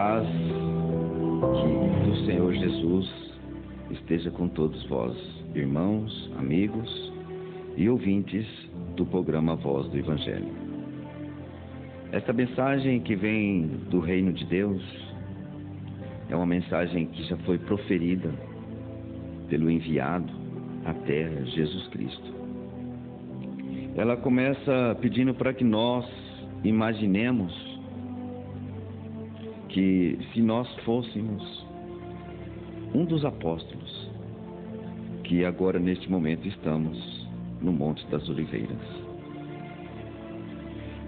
paz do Senhor Jesus esteja com todos vós, irmãos, amigos e ouvintes do programa Voz do Evangelho. Esta mensagem que vem do Reino de Deus é uma mensagem que já foi proferida pelo enviado à Terra, Jesus Cristo. Ela começa pedindo para que nós imaginemos que se nós fôssemos um dos apóstolos, que agora neste momento estamos no Monte das Oliveiras.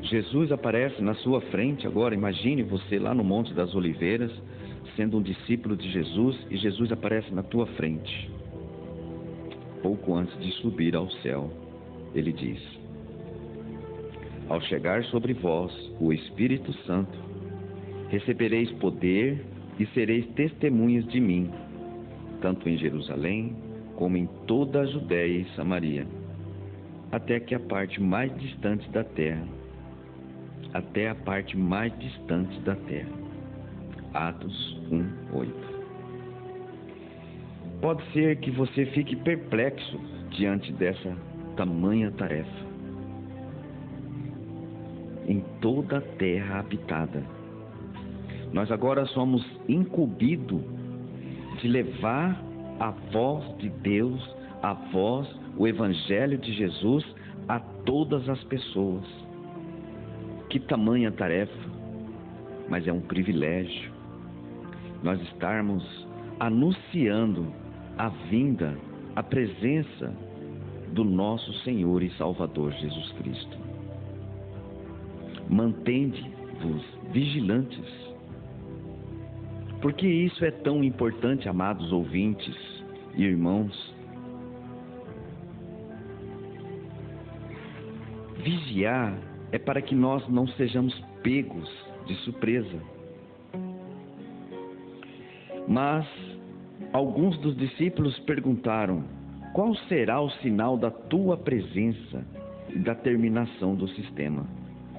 Jesus aparece na sua frente agora, imagine você lá no Monte das Oliveiras, sendo um discípulo de Jesus, e Jesus aparece na tua frente. Pouco antes de subir ao céu, ele diz: ao chegar sobre vós o Espírito Santo, recebereis poder e sereis testemunhas de mim, tanto em Jerusalém como em toda a Judéia e Samaria, até a parte mais distante da terra. Atos 1:8. Pode ser que você fique perplexo diante dessa tamanha tarefa. Em toda a terra habitada, nós agora somos incumbidos de levar a voz de Deus, a voz, o Evangelho de Jesus a todas as pessoas. Que tamanha tarefa, mas é um privilégio nós estarmos anunciando a vinda, a presença do nosso Senhor e Salvador Jesus Cristo. Mantende-vos vigilantes. Por que isso é tão importante, amados ouvintes e irmãos? Vigiar é para que nós não sejamos pegos de surpresa. Mas alguns dos discípulos perguntaram: qual será o sinal da tua presença e da terminação do sistema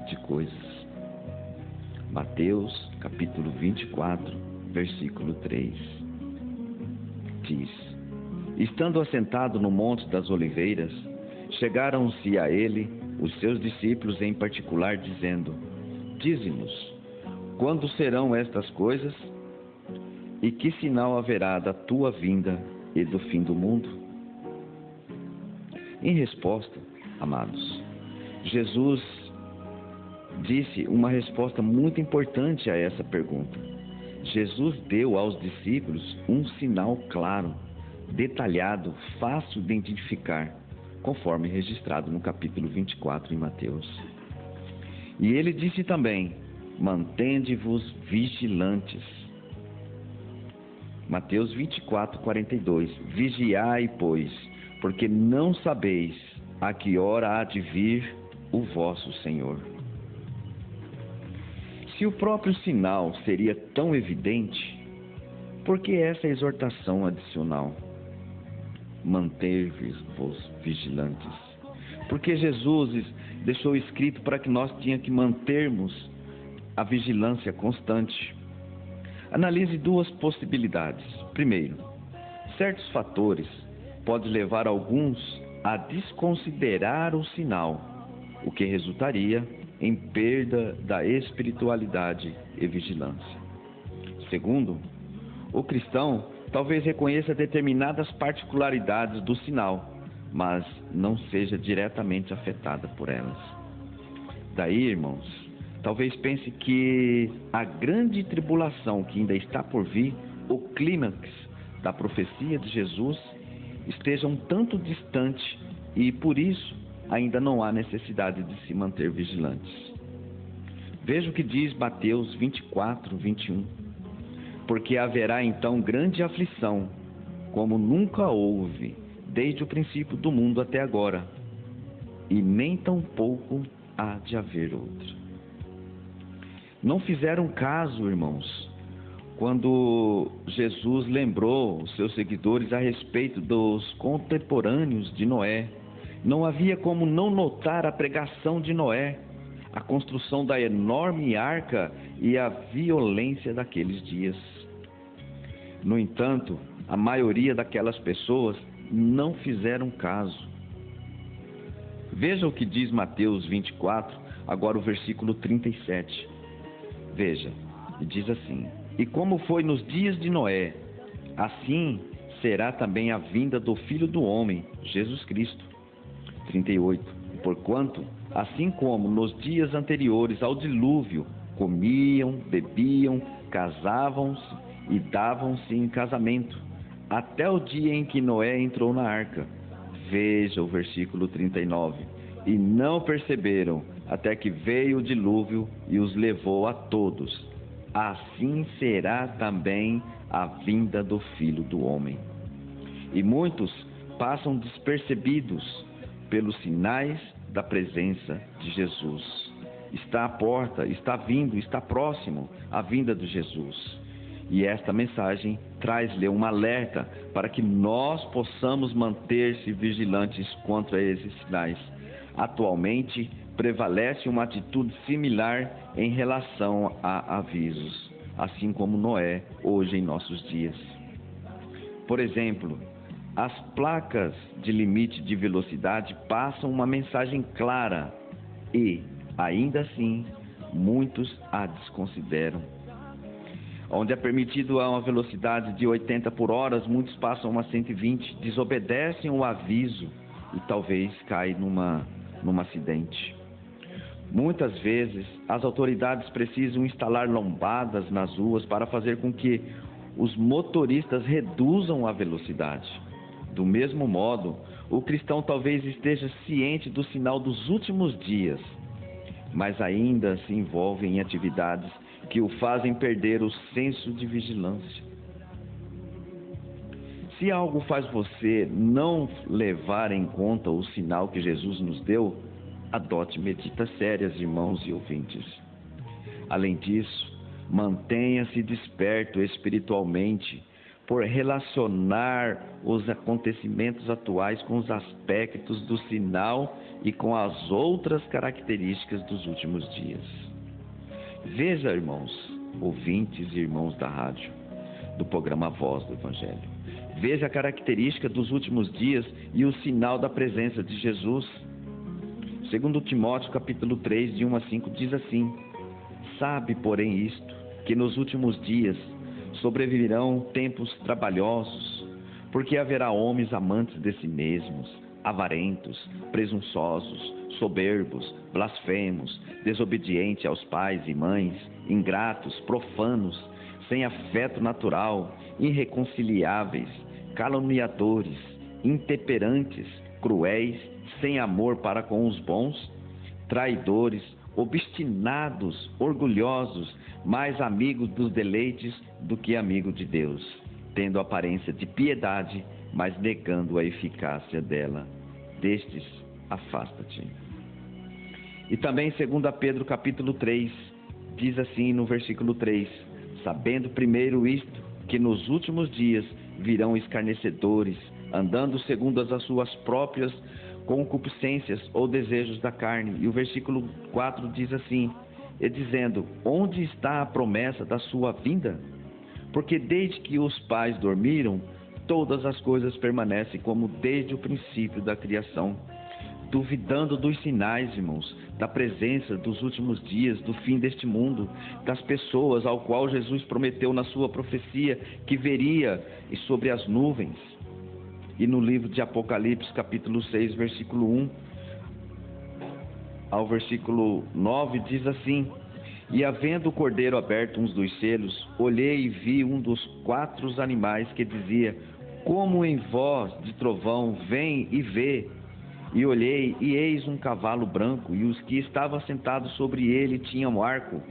de coisas? Mateus capítulo 24, versículo 3 diz: estando assentado no Monte das Oliveiras, chegaram-se a ele os seus discípulos em particular, dizendo: dize-nos, quando serão estas coisas? E que sinal haverá da tua vinda e do fim do mundo? Em resposta, amados, Jesus disse uma resposta muito importante a essa pergunta. Jesus deu aos discípulos um sinal claro, detalhado, fácil de identificar, conforme registrado no capítulo 24 em Mateus. E ele disse também: mantende-vos vigilantes. Mateus 24, 42. Vigiai, pois, porque não sabeis a que hora há de vir o vosso Senhor. Se o próprio sinal seria tão evidente, por que essa exortação adicional? Manter-vos vigilantes. Porque Jesus deixou escrito para que nós tínhamos que mantermos a vigilância constante. Analise duas possibilidades. Primeiro, certos fatores podem levar alguns a desconsiderar o sinal, o que resultaria em perda da espiritualidade e vigilância. Segundo, o cristão talvez reconheça determinadas particularidades do sinal, mas não seja diretamente afetada por elas. Daí, irmãos, talvez pense que a grande tribulação que ainda está por vir, o clímax da profecia de Jesus, esteja um tanto distante e, por isso, ainda não há necessidade de se manter vigilantes. Veja o que diz Mateus 24, 21. Porque haverá então grande aflição, como nunca houve, desde o princípio do mundo até agora, e nem tampouco há de haver outra. Não fizeram caso, irmãos, quando Jesus lembrou os seus seguidores a respeito dos contemporâneos de Noé. Não havia como não notar a pregação de Noé, a construção da enorme arca e a violência daqueles dias. No entanto, a maioria daquelas pessoas não fizeram caso. Veja o que diz Mateus 24, agora o versículo 37. Veja, e diz assim: E como foi nos dias de Noé, assim será também a vinda do Filho do Homem, Jesus Cristo. 38. Porquanto, assim como nos dias anteriores ao dilúvio, comiam, bebiam, casavam-se e davam-se em casamento, até o dia em que Noé entrou na arca. Veja o versículo 39. E não perceberam, até que veio o dilúvio e os levou a todos. Assim será também a vinda do Filho do Homem. E muitos passam despercebidos pelos sinais da presença de Jesus. Está à porta, está vindo, está próximo a vinda de Jesus. E esta mensagem traz-lhe um alerta para que nós possamos manter-se vigilantes contra esses sinais. Atualmente, prevalece uma atitude similar em relação a avisos, assim como Noé, hoje em nossos dias. Por exemplo, as placas de limite de velocidade passam uma mensagem clara e, ainda assim, muitos a desconsideram. Onde é permitido a uma velocidade de 80 por hora, muitos passam a 120, desobedecem o aviso e talvez caem num acidente. Muitas vezes, as autoridades precisam instalar lombadas nas ruas para fazer com que os motoristas reduzam a velocidade. Do mesmo modo, o cristão talvez esteja ciente do sinal dos últimos dias, mas ainda se envolve em atividades que o fazem perder o senso de vigilância. Se algo faz você não levar em conta o sinal que Jesus nos deu, adote medidas sérias, irmãos e ouvintes. Além disso, mantenha-se desperto espiritualmente por relacionar os acontecimentos atuais com os aspectos do sinal e com as outras características dos últimos dias. Veja, irmãos, ouvintes e irmãos da rádio, do programa Voz do Evangelho. Veja a característica dos últimos dias e o sinal da presença de Jesus. Segundo Timóteo, capítulo 3, de 1 a 5, diz assim: Sabe, porém, isto, que nos últimos dias sobreviverão tempos trabalhosos, porque haverá homens amantes de si mesmos, avarentos, presunçosos, soberbos, blasfemos, desobedientes aos pais e mães, ingratos, profanos, sem afeto natural, irreconciliáveis, caluniadores, intemperantes, cruéis, sem amor para com os bons, traidores, obstinados, orgulhosos, mais amigos dos deleites do que amigo de Deus, tendo aparência de piedade, mas negando a eficácia dela. Destes, afasta-te. E também 2 Pedro capítulo 3, diz assim no versículo 3: Sabendo primeiro isto, que nos últimos dias virão escarnecedores, andando segundo as suas próprias concupiscências ou desejos da carne. E o versículo 4 diz assim, e dizendo: Onde está a promessa da sua vinda? Porque desde que os pais dormiram, todas as coisas permanecem como desde o princípio da criação. Duvidando dos sinais, irmãos, da presença dos últimos dias, do fim deste mundo, das pessoas ao qual Jesus prometeu na sua profecia que veria sobre as nuvens. E no livro de Apocalipse, capítulo 6, versículo 1 ao versículo 9, diz assim: E havendo o cordeiro aberto uns dos selos, olhei e vi um dos 4 animais que dizia: Como em voz de trovão, vem e vê. E olhei, e eis um cavalo branco, e os que estavam sentados sobre ele tinham arco,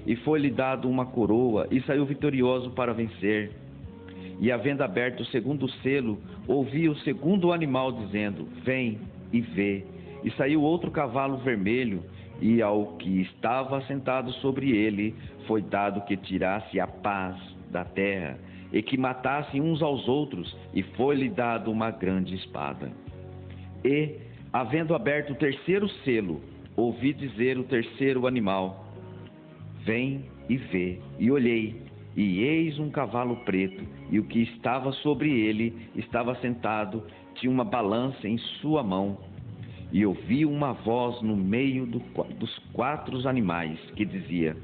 e foi-lhe dado uma coroa, e saiu vitorioso para vencer. E havendo aberto o segundo selo, ouvi o segundo animal dizendo: Vem e vê. E saiu outro cavalo vermelho, e ao que estava sentado sobre ele foi dado que tirasse a paz da terra, e que matasse uns aos outros, e foi-lhe dado uma grande espada. E, havendo aberto o terceiro selo, ouvi dizer o terceiro animal: vem e vê. E olhei, e eis um cavalo preto, e o que estava sobre ele estava sentado, tinha uma balança em sua mão. E ouvi uma voz no meio dos quatro animais, que dizia: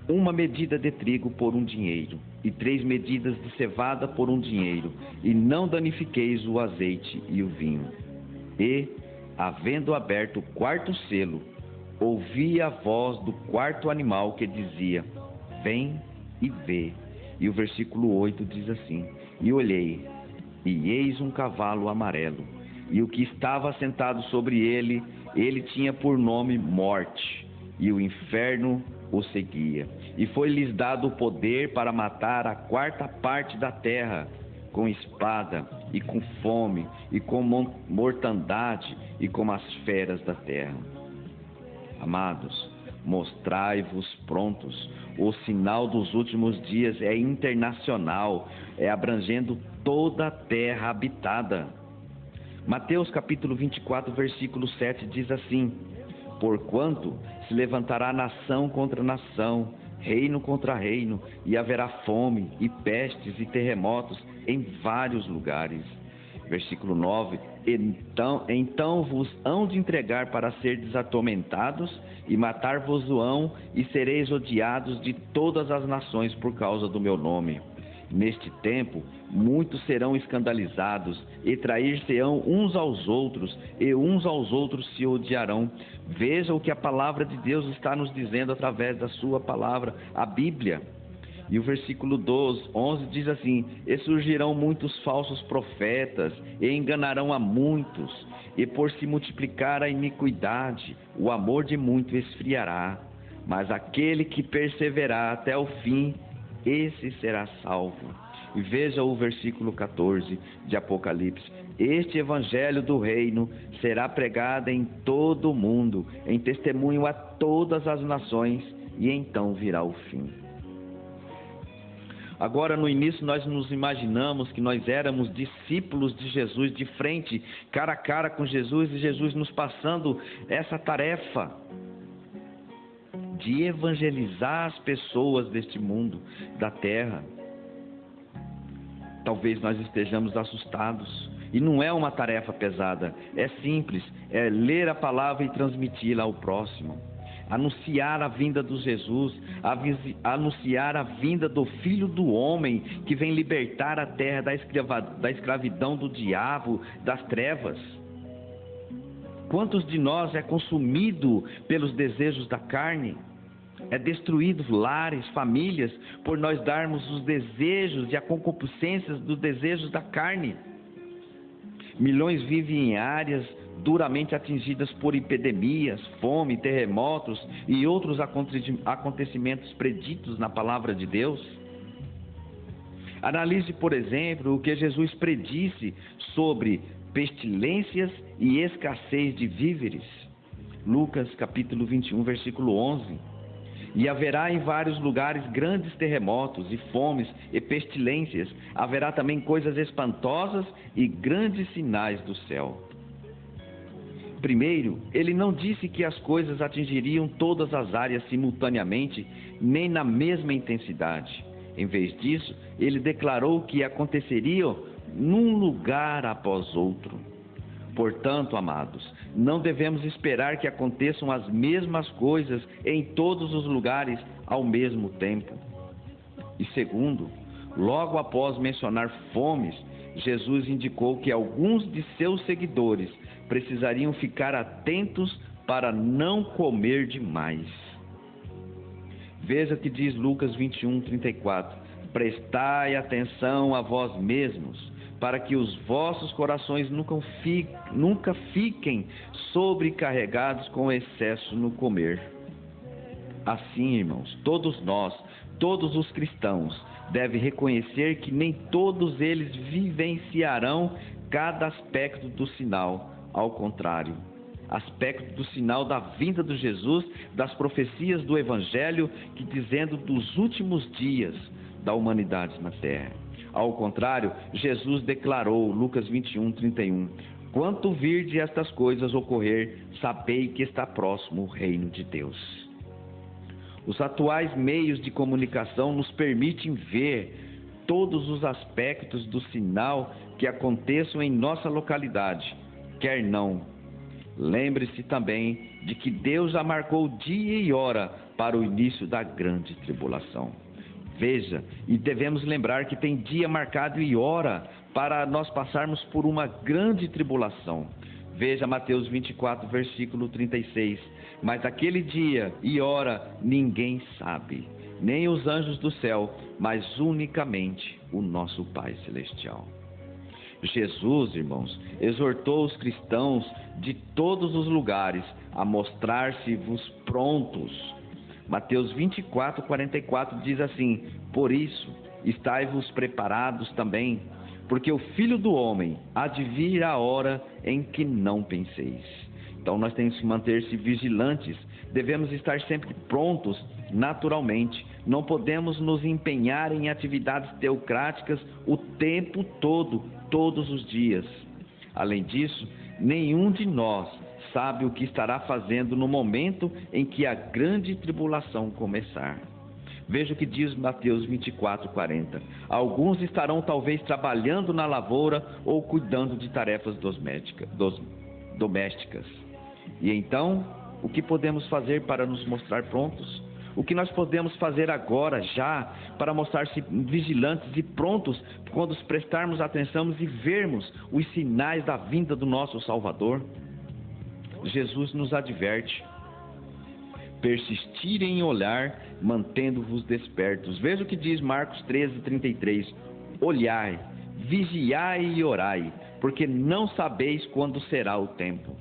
uma medida de trigo por um dinheiro, e 3 medidas de cevada por um dinheiro, e não danifiqueis o azeite e o vinho. E, havendo aberto o quarto selo, ouvi a voz do quarto animal que dizia: vem e vê. E o versículo 8 diz assim: e olhei, e eis um cavalo amarelo, e o que estava sentado sobre ele tinha por nome Morte, e o inferno o seguia. E foi-lhes dado o poder para matar a 4ª parte da terra, com espada, e com fome, e com mortandade, e com as feras da terra. Amados, mostrai-vos prontos. O sinal dos últimos dias é internacional, é abrangendo toda a terra habitada. Mateus capítulo 24, versículo 7 diz assim: porquanto se levantará nação contra nação, reino contra reino, e haverá fome, e pestes, e terremotos em vários lugares. Versículo 9: então vos hão de entregar para serdes atormentados, e matar-vos-ão, e sereis odiados de todas as nações por causa do meu nome. Neste tempo, muitos serão escandalizados, e trair-se-ão uns aos outros, e uns aos outros se odiarão. Veja o que a palavra de Deus está nos dizendo através da sua palavra, a Bíblia. E o versículo 11 diz assim: e surgirão muitos falsos profetas, e enganarão a muitos, e por se multiplicar a iniquidade, o amor de muitos esfriará. Mas aquele que perseverar até o fim, esse será salvo. E veja o versículo 14 de Apocalipse: este evangelho do reino será pregado em todo o mundo, em testemunho a todas as nações, e então virá o fim. Agora, no início, nós nos imaginamos que nós éramos discípulos de Jesus, de frente, cara a cara com Jesus, e Jesus nos passando essa tarefa de evangelizar as pessoas deste mundo, da terra. Talvez nós estejamos assustados, e não é uma tarefa pesada, é simples, é ler a palavra e transmiti-la ao próximo. Anunciar a vinda de Jesus, anunciar a vinda do Filho do Homem, que vem libertar a terra da escravidão do diabo, das trevas. Quantos de nós é consumido pelos desejos da carne? É destruído lares, famílias, por nós darmos os desejos e a concupiscência dos desejos da carne. Milhões vivem em áreas duramente atingidas por epidemias, fome, terremotos e outros acontecimentos preditos na palavra de Deus. Analise, por exemplo, o que Jesus predisse sobre pestilências e escassez de víveres. Lucas capítulo 21, versículo 11. E haverá em vários lugares grandes terremotos e fomes e pestilências. Haverá também coisas espantosas e grandes sinais do céu. Primeiro, ele não disse que as coisas atingiriam todas as áreas simultaneamente, nem na mesma intensidade. Em vez disso, ele declarou que aconteceriam num lugar após outro. Portanto, amados, não devemos esperar que aconteçam as mesmas coisas em todos os lugares ao mesmo tempo. E segundo, logo após mencionar fomes, Jesus indicou que alguns de seus seguidores precisariam ficar atentos para não comer demais. Veja o que diz Lucas 21, 34. Prestai atenção a vós mesmos, para que os vossos corações nunca fiquem sobrecarregados com excesso no comer. Assim, irmãos, todos nós, todos os cristãos, devem reconhecer que nem todos eles vivenciarão cada aspecto do sinal. Ao contrário, aspecto do sinal da vinda de Jesus, das profecias do Evangelho, que dizendo dos últimos dias da humanidade na terra. Ao contrário, Jesus declarou, Lucas 21, 31, Quanto virdes estas coisas ocorrer, sabei que está próximo o reino de Deus. Os atuais meios de comunicação nos permitem ver todos os aspectos do sinal que aconteçam em nossa localidade, quer não. Lembre-se também de que Deus já marcou dia e hora para o início da grande tribulação. Veja, e devemos lembrar que tem dia marcado e hora para nós passarmos por uma grande tribulação. Veja Mateus 24, versículo 36. Mas aquele dia e hora ninguém sabe, nem os anjos do céu, mas unicamente o nosso Pai Celestial. Jesus, irmãos, exortou os cristãos de todos os lugares a mostrar-se-vos prontos. Mateus 24, 44 diz assim: por isso, estai-vos preparados também, porque o Filho do Homem há de vir a hora em que não penseis. Então nós temos que manter-se vigilantes, devemos estar sempre prontos naturalmente. Não podemos nos empenhar em atividades teocráticas o tempo todo, todos os dias. Além disso, nenhum de nós sabe o que estará fazendo no momento em que a grande tribulação começar. Veja o que diz Mateus 24, 40. Alguns estarão talvez trabalhando na lavoura ou cuidando de tarefas domésticas. E então, o que podemos fazer para nos mostrar prontos? O que nós podemos fazer agora, já, para mostrar-se vigilantes e prontos quando prestarmos atenção e vermos os sinais da vinda do nosso Salvador? Jesus nos adverte: persistir em olhar, mantendo-vos despertos. Veja o que diz Marcos 13, 33. Olhai, vigiai e orai, porque não sabeis quando será o tempo.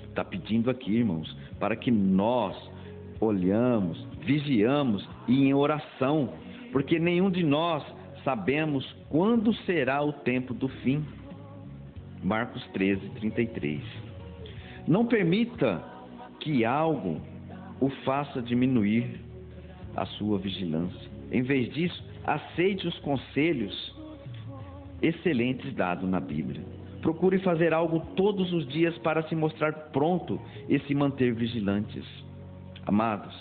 Está pedindo aqui, irmãos, para que nós olhamos, vigiamos e em oração, porque nenhum de nós sabemos quando será o tempo do fim. Marcos 13, 33. Não permita que algo o faça diminuir a sua vigilância. Em vez disso, aceite os conselhos excelentes dados na Bíblia. Procure fazer algo todos os dias para se mostrar pronto e se manter vigilantes. Amados,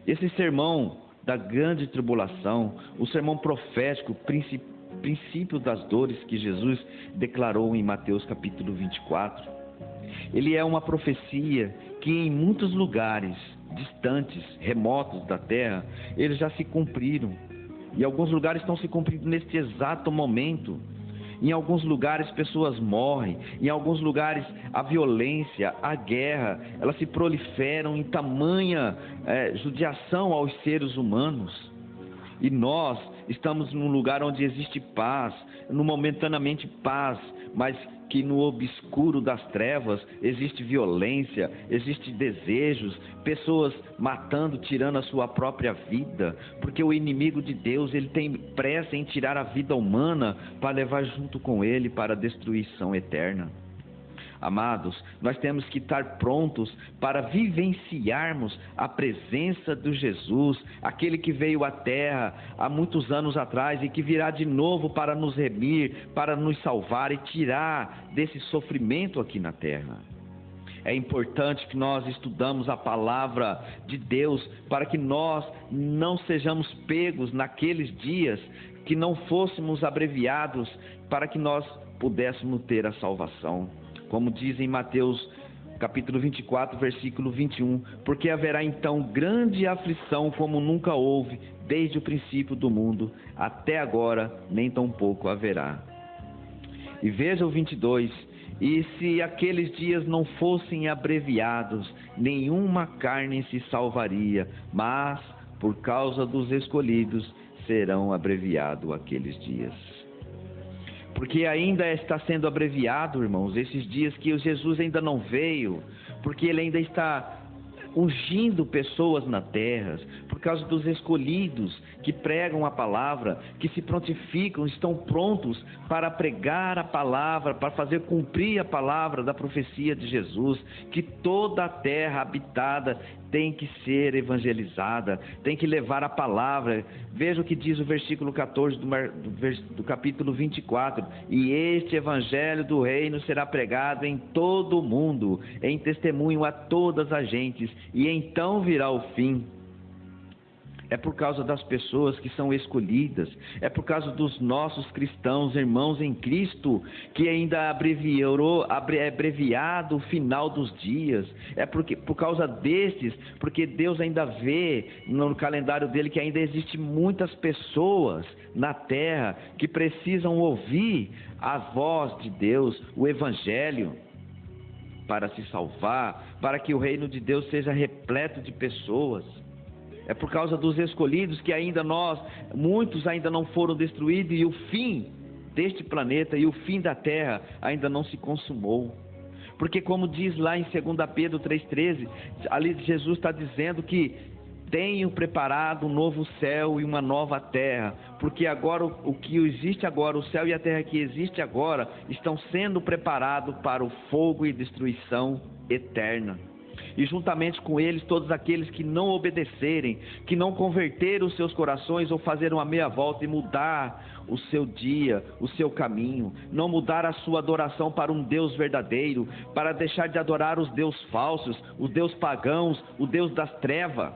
esse sermão da grande tribulação, o sermão profético, princípio das dores que Jesus declarou em Mateus capítulo 24, ele é uma profecia que em muitos lugares distantes, remotos da terra, eles já se cumpriram. E alguns lugares estão se cumprindo neste exato momento. Em alguns lugares pessoas morrem, em alguns lugares a violência, a guerra, elas se proliferam em tamanha judiação aos seres humanos. E nós estamos num lugar onde existe paz, momentaneamente paz, mas que no obscuro das trevas existe violência, existe desejos, pessoas matando, tirando a sua própria vida, porque o inimigo de Deus, ele tem pressa em tirar a vida humana para levar junto com ele para a destruição eterna. Amados, nós temos que estar prontos para vivenciarmos a presença de Jesus, aquele que veio à terra há muitos anos atrás e que virá de novo para nos remir, para nos salvar e tirar desse sofrimento aqui na terra. É importante que nós estudamos a palavra de Deus para que nós não sejamos pegos naqueles dias, que não fôssemos abreviados para que nós pudéssemos ter a salvação. Como diz em Mateus capítulo 24, versículo 21, porque haverá então grande aflição como nunca houve desde o princípio do mundo, até agora nem tampouco haverá. E veja o 22, e se aqueles dias não fossem abreviados, nenhuma carne se salvaria, mas por causa dos escolhidos serão abreviados aqueles dias. Porque ainda está sendo abreviado, irmãos, esses dias que o Jesus ainda não veio, porque ele ainda está ungindo pessoas na terra, por causa dos escolhidos que pregam a palavra, que se prontificam, estão prontos para pregar a palavra, para fazer cumprir a palavra da profecia de Jesus, que toda a terra habitada tem que ser evangelizada, tem que levar a palavra. Veja o que diz o versículo 14 do capítulo 24: e este evangelho do reino será pregado em todo o mundo, em testemunho a todas as gentes, e então virá o fim. É por causa das pessoas que são escolhidas, é por causa dos nossos cristãos, irmãos em Cristo, que ainda abreviado o final dos dias. É por causa destes, porque Deus ainda vê no calendário dele que ainda existe muitas pessoas na terra que precisam ouvir a voz de Deus, o Evangelho, para se salvar, para que o reino de Deus seja repleto de pessoas. É por causa dos escolhidos que muitos ainda não foram destruídos, e o fim deste planeta e o fim da terra ainda não se consumou. Porque, como diz lá em 2 Pedro 3,13, ali Jesus está dizendo que tenho preparado um novo céu e uma nova terra, porque agora o que existe agora, o céu e a terra que existe agora, estão sendo preparados para o fogo e destruição eterna. E juntamente com eles todos aqueles que não obedecerem, que não converteram os seus corações, ou fazeram a meia volta e mudar o seu dia, o seu caminho, não mudar a sua adoração para um Deus verdadeiro, para deixar de adorar os deuses falsos, os deuses pagãos, o Deus das trevas.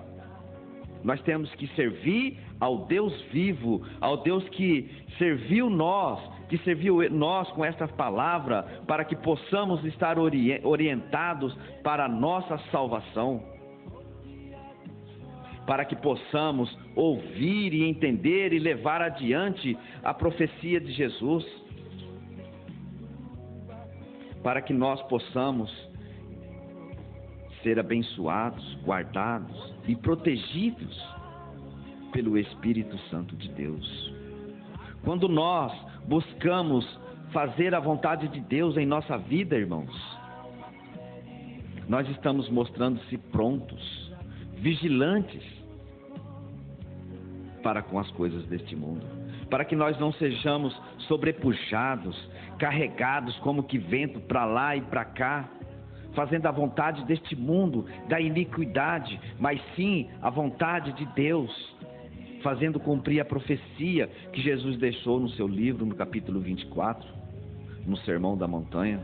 Nós temos que servir ao Deus vivo, ao Deus que serviu nós com esta palavra, para que possamos estar orientados para a nossa salvação, para que possamos ouvir e entender e levar adiante a profecia de Jesus, para que nós possamos ser abençoados, guardados e protegidos pelo Espírito Santo de Deus. Quando nós buscamos fazer a vontade de Deus em nossa vida, irmãos, nós estamos mostrando-se prontos, vigilantes para com as coisas deste mundo, para que nós não sejamos sobrepujados, carregados como que vento para lá e para cá, fazendo a vontade deste mundo, da iniquidade, mas sim a vontade de Deus, fazendo cumprir a profecia que Jesus deixou no seu livro, no capítulo 24, no Sermão da Montanha.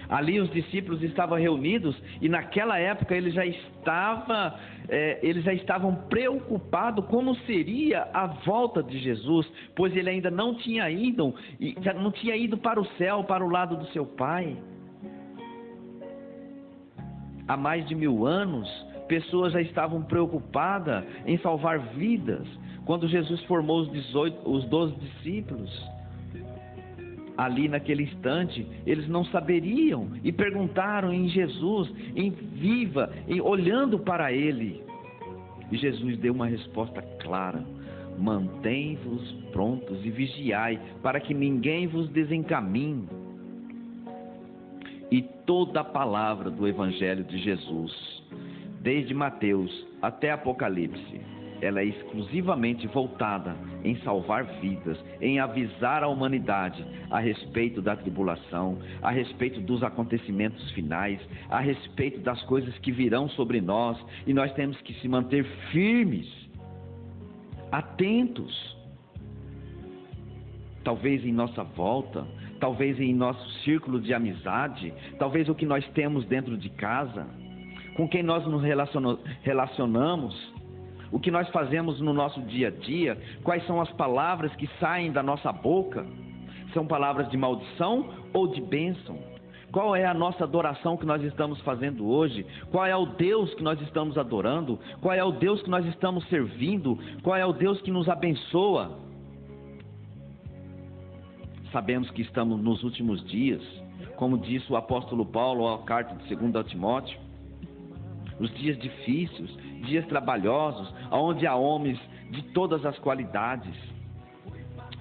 Ali os discípulos estavam reunidos, e naquela época eles já estavam preocupados como seria a volta de Jesus, pois ele ainda não tinha ido para o céu, para o lado do seu Pai. Há mais de 1000 anos, pessoas já estavam preocupadas em salvar vidas. Quando Jesus formou os 12 discípulos, ali naquele instante, eles não saberiam e perguntaram em Jesus, olhando para ele. E Jesus deu uma resposta clara: mantém-vos prontos e vigiai, para que ninguém vos desencaminhe. E toda a palavra do Evangelho de Jesus, desde Mateus até Apocalipse, ela é exclusivamente voltada em salvar vidas, em avisar a humanidade a respeito da tribulação, a respeito dos acontecimentos finais, a respeito das coisas que virão sobre nós, e nós temos que se manter firmes, atentos. Talvez em nossa volta, talvez em nosso círculo de amizade, talvez o que nós temos dentro de casa, com quem nós nos relacionamos, o que nós fazemos no nosso dia a dia, quais são as palavras que saem da nossa boca, são palavras de maldição ou de bênção? Qual é a nossa adoração que nós estamos fazendo hoje? Qual é o Deus que nós estamos adorando? Qual é o Deus que nós estamos servindo? Qual é o Deus que nos abençoa? Sabemos que estamos nos últimos dias, como disse o apóstolo Paulo à carta de 2 Timóteo, os dias difíceis, dias trabalhosos, onde há homens de todas as qualidades,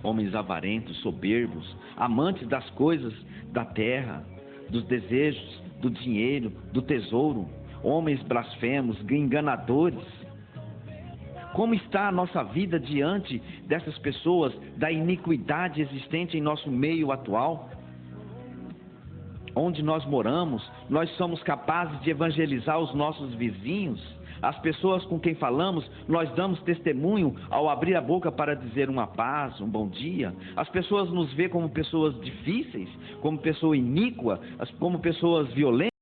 homens avarentos, soberbos, amantes das coisas da terra, dos desejos, do dinheiro, do tesouro, homens blasfemos, enganadores? Como está a nossa vida diante dessas pessoas, da iniquidade existente em nosso meio atual? Onde nós moramos, nós somos capazes de evangelizar os nossos vizinhos? As pessoas com quem falamos, nós damos testemunho ao abrir a boca para dizer uma paz, um bom dia? As pessoas nos veem como pessoas difíceis, como pessoa iníqua, como pessoas violentas?